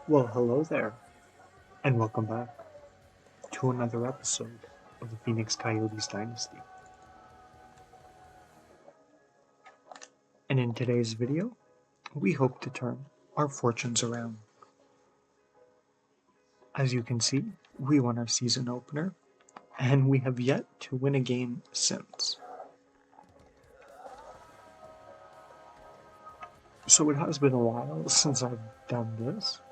Well, hello there, and welcome back to another episode of the Phoenix Coyotes Dynasty. And in today's video, we hope to turn our fortunes around. As you can see, we won our season opener, and we have yet to win a game since. So it has been a while since I've done this,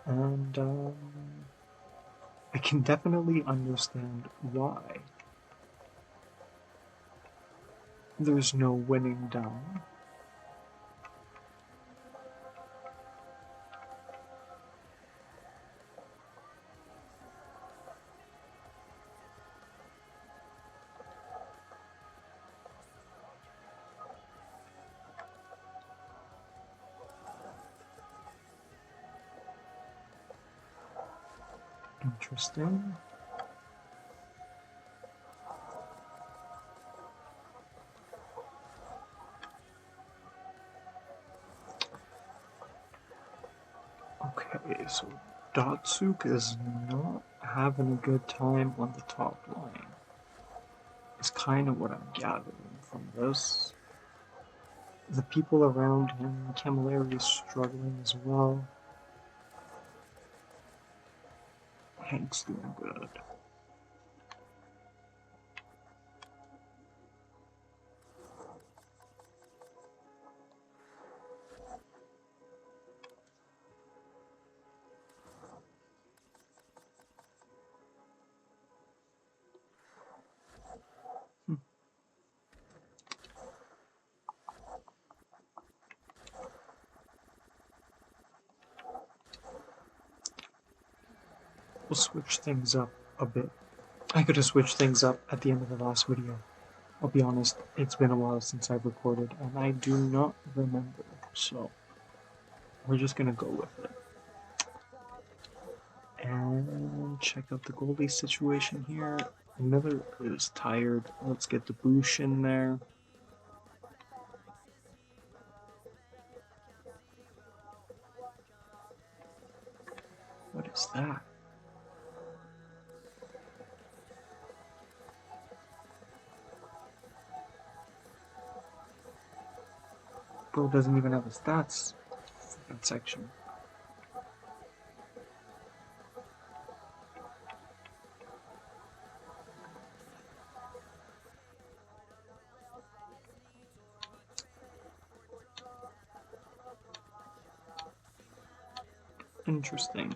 and I can definitely understand why. There's no winning down. Interesting. Okay, so Datsuk is not having a good time on the top line. Is kind of what I'm gathering from this. The people around him, Camilleri is struggling as well. Hank's doing good. We'll switch things up a bit. I could have switched things up at the end of the last video. I'll be honest, it's been a while since I've recorded, and I do not remember, so we're just gonna go with it. And check out the goalie situation here. Miller is tired. Let's get the Boosh in there. What is that? Bro doesn't even have the stats for that section. Interesting.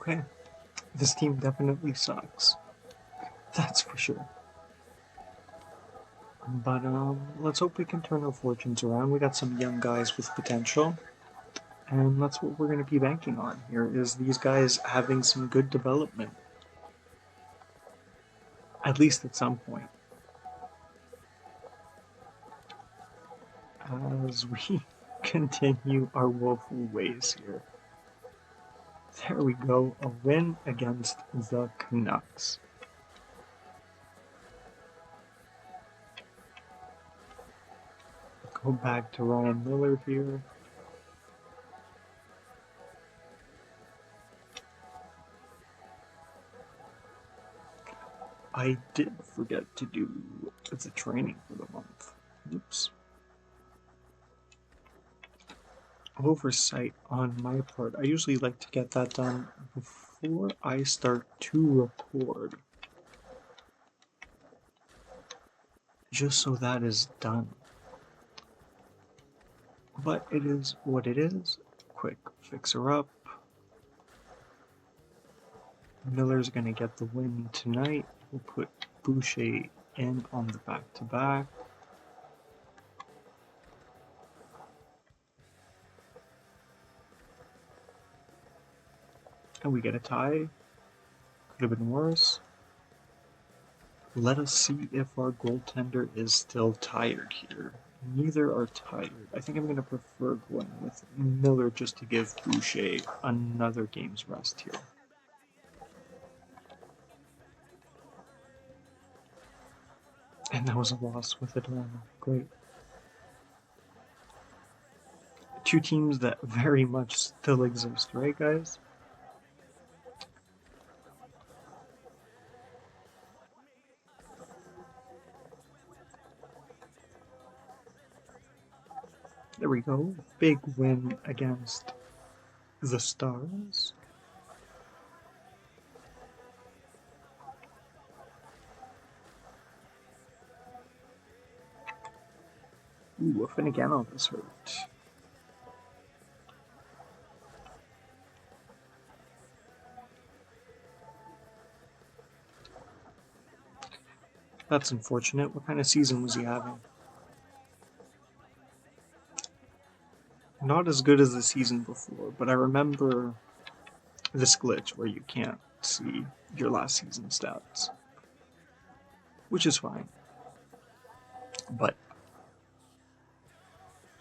Okay, this team definitely sucks. That's for sure. But let's hope we can turn our fortunes around. We got some young guys with potential, and that's what we're going to be banking on here. Is these guys having some good development, at least at some point, as we continue our woeful ways here. There we go, a win against the Canucks. Go back to Ryan Miller here. I did forget to do the training for the month. Oops. Oversight on my part. I usually like to get that done before I start to record. just so that is done. But it is what it is. Quick fixer up. Miller's gonna get the win tonight. We'll put Boucher in on the back-to-back. And we get a tie. Could have been worse. Let us see if our goaltender is still tired here. Neither are tired. I think I'm going to prefer going with Miller just to give Boucher another game's rest here. And that was a loss with Atlanta. Great. Two teams that very much still exist, right, guys? There we go. Big win against the Stars. Ooh, Finneganov is hurt. That's unfortunate. What kind of season was he having? Not as good as the season before, but I remember this glitch where you can't see your last season stats, which is fine. But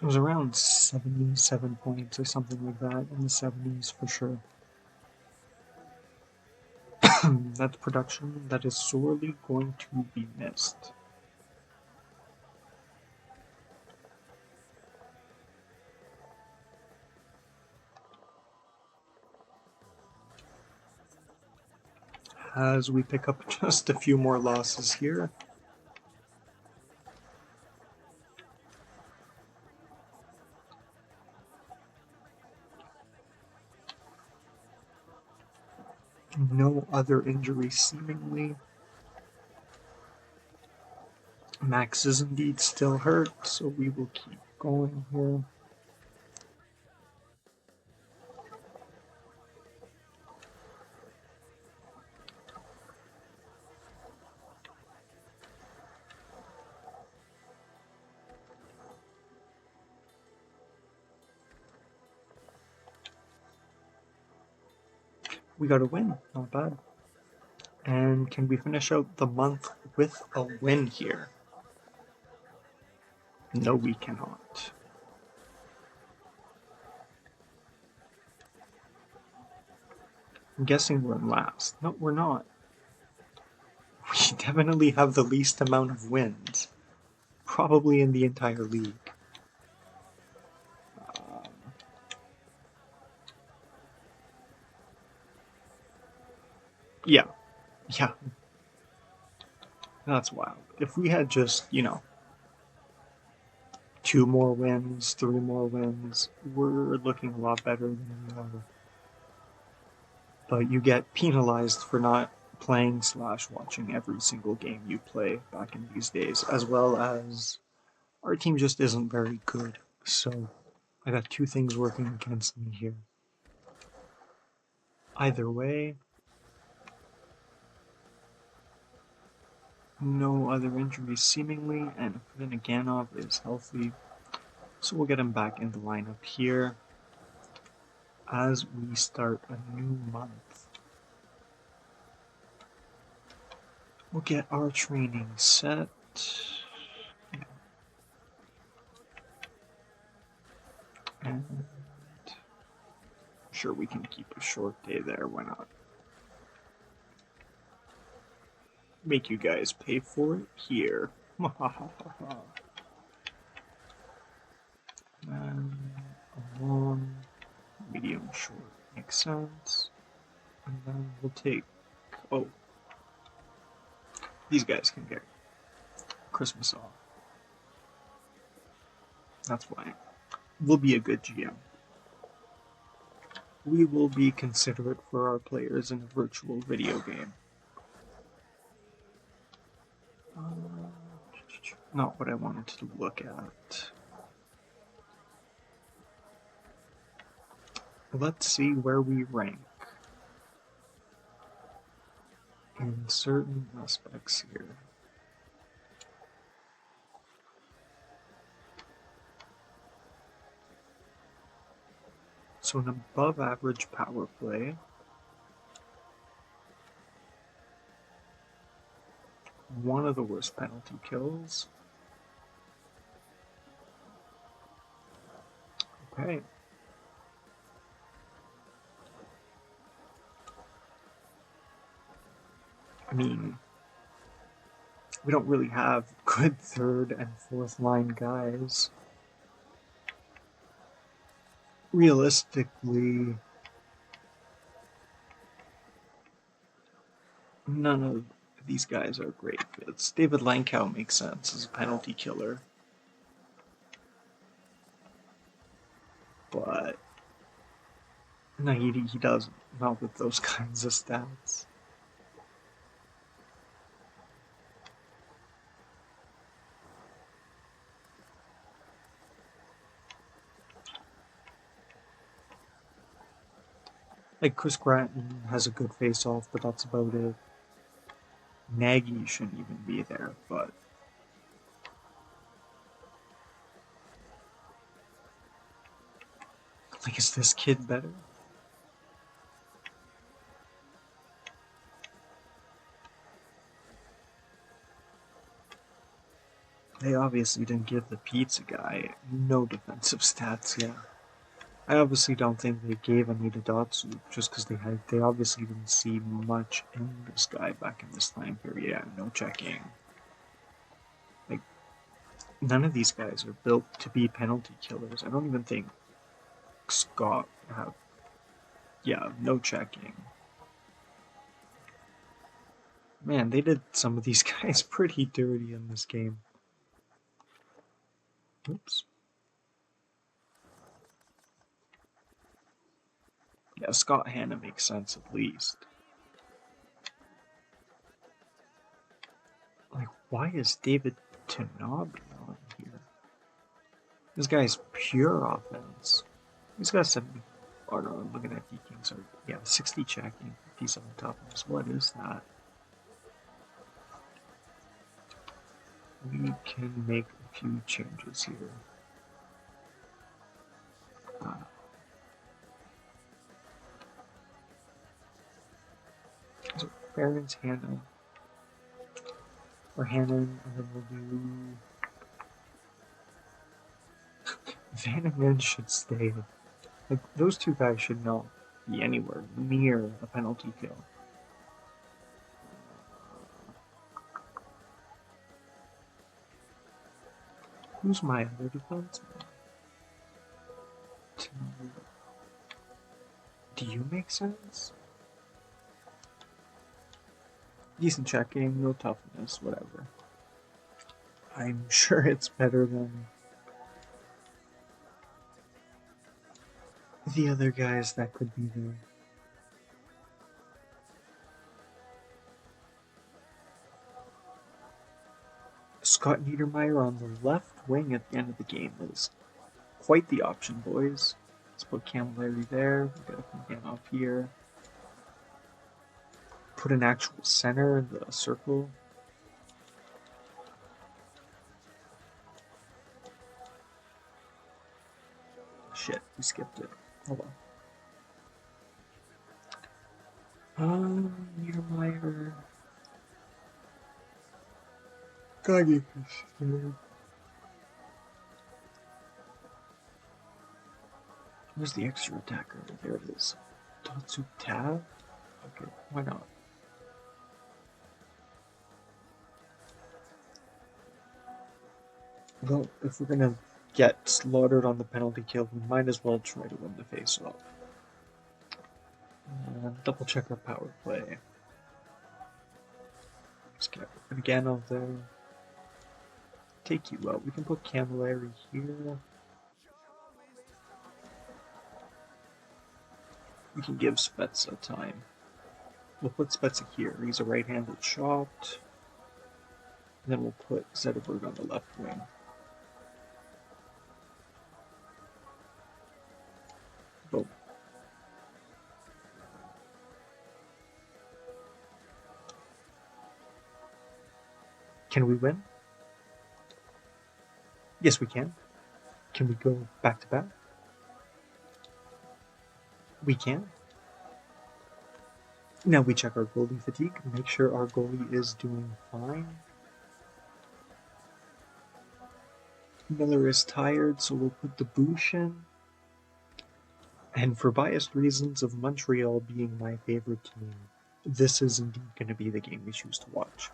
it was around 77 points or something like that, in the 70s for sure. That's production that is sorely going to be missed. As we pick up just a few more losses here. No other injuries seemingly. Max is indeed still hurt, so we will keep going here. We got a win, not bad. And can we finish out the month with a win here? No, we cannot. I'm guessing we're in last. No, we're not. We definitely have the least amount of wins. Probably in the entire league. Yeah. That's wild. If we had just, 2 more wins, 3 more wins, we're looking a lot better than we are. But you get penalized for not playing / watching every single game you play back in these days, as well as our team just isn't very good. So I got 2 things working against me here. Either way, no other injuries seemingly, and Vinniganov is healthy, so we'll get him back in the lineup here as we start a new month. We'll get our training set. And sure, we can keep a short day there, why not? Make you guys pay for it here. And a long, medium, short makes sense. And then we'll take, these guys can get Christmas off. That's why. We'll be a good GM. We will be considerate for our players in a virtual video game. not what I wanted to look at. Let's see where we rank in certain aspects here. So an above average power play, one of the worst penalty kills. Okay. I mean, we don't really have good third and fourth line guys. Realistically, none of these guys are great fits. David Lankow makes sense as a penalty killer. But no, he doesn't. Not with those kinds of stats. Like, Chris Gratton has a good face-off, but that's about it. Nagy shouldn't even be there, but... Like, is this kid better? They obviously didn't give the pizza guy no defensive stats, yeah. I obviously don't think they gave any to Datsu just because they obviously didn't see much in this guy back in this time period. Yeah, no checking. Like, none of these guys are built to be penalty killers. I don't even think Scott have. Yeah, no checking. Man, they did some of these guys pretty dirty in this game. Oops. Yeah, Scott Hanna makes sense at least. Like, why is David Tanabe on here? This guy's pure offense. He's got 70. Oh no, I'm looking at Vikings. Yeah, 60 checking, 57 toughness. What is that? We can make a few changes here. So Baron's Hanna. Or Hannon, and then we'll do... Vananen should stay. Like, those two guys should not be anywhere near a penalty kill. Who's my other defenseman? Do you make sense? Decent checking, no toughness, whatever. I'm sure it's better than the other guys that could be there. Scott Niedermayer on the left wing at the end of the game is quite the option, boys. Let's put Camilleri there. We gotta come down off here. Put an actual center in the circle. Shit, we skipped it. Hold on. Niedermayer. Kage. Where's the extra attacker? There it is. Tatsu Tab? Okay, why not? Well, if we're gonna get slaughtered on the penalty kill, we might as well try to win the face-off. Double check our power play. Let's get again out there. Take you out. We can put Camilleri here. We can give Spezza time. We'll put Spezza here. He's a right-handed shot. Then we'll put Zetterberg on the left wing. Boom. Can we win? Yes, we can. Can we go back to back? We can. Now we check our goalie fatigue, make sure our goalie is doing fine. Miller is tired, so we'll put the Boosh in. And for biased reasons of Montreal being my favorite team, this is indeed going to be the game we choose to watch.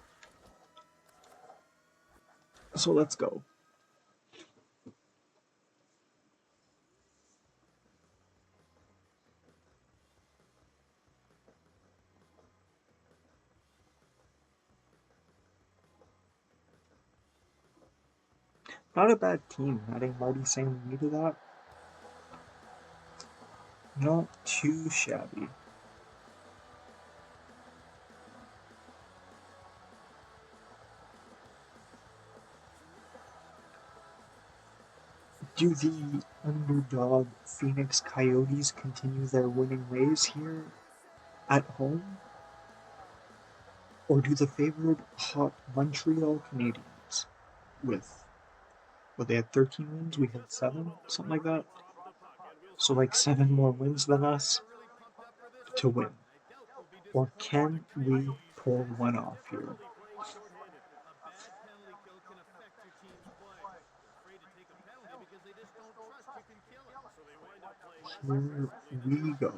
So let's go. Not a bad team. Adding Marty St. Louis to that. Not too shabby. Do the underdog Phoenix Coyotes continue their winning ways here at home? Or do the favored hot Montreal Canadiens with, well, they had 13 wins, we had 7, something like that? So like 7 more wins than us to win. Or can we pull one off here? Here we go.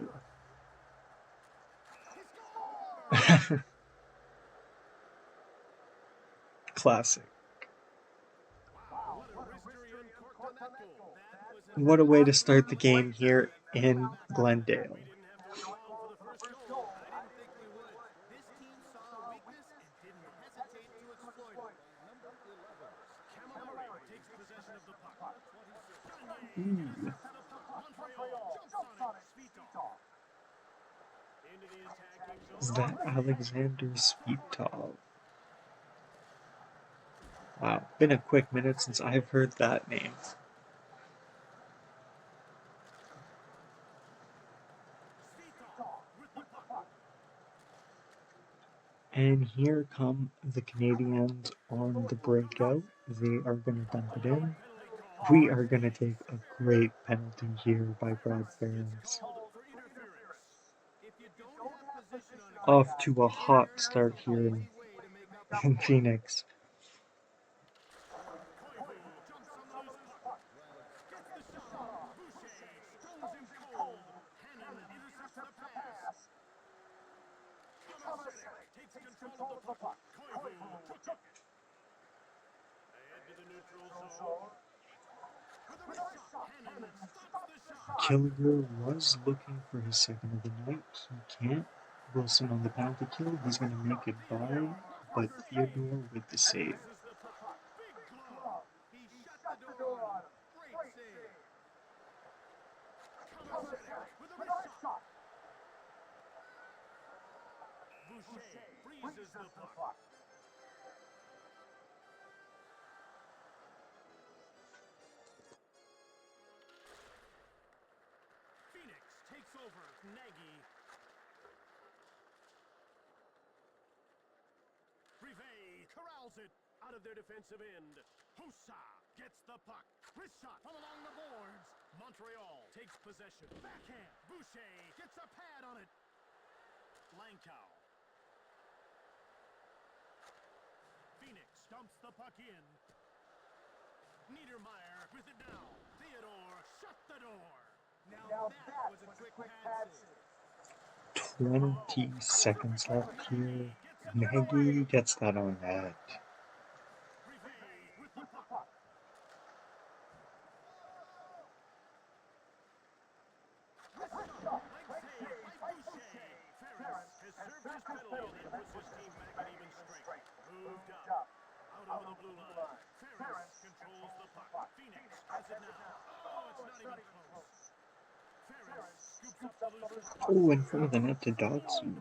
Classic. What a way to start the game here in Glendale. Ooh. Is that Alexander Svitov? Wow, been a quick minute since I've heard that name. And here come the Canadians on the breakout. They are going to dump it in. We are going to take a great penalty here by Brad Ferens. Off to a hot start here in Phoenix. Killiger was looking for his second of the night. He can't. Wilson on the penalty kill. He's going to make it by, but Theodore with the save. Corrals it out of their defensive end. Hussa gets the puck. Wrist shot from along the boards. Montreal takes possession. Backhand. Boucher gets a pad on it. Lankow. Phoenix dumps the puck in. Niedermeyer with it now. Theodore shut the door. Now that was a quick pad save. 20 seconds left here. Nagy gets that on net. Oh, in front of the net to Dotsu,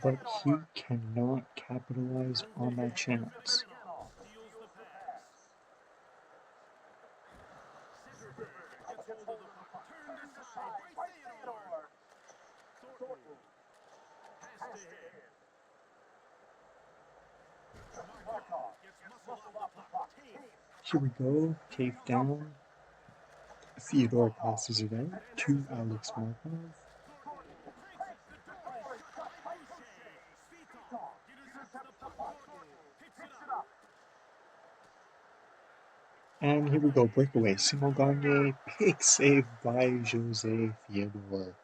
but he cannot capitalize on that chance. Pass to him. Markov gets muscle off the puck. Tafe. Here we go. Cave down. Theodore passes it out to Alex Markov. Thornton cranks it. The door is shut by Boucher. Svitov intercepts the puck. Thornton picks it up. And here we go. Breakaway. Simon Gagne. Big save by Jose Theodore.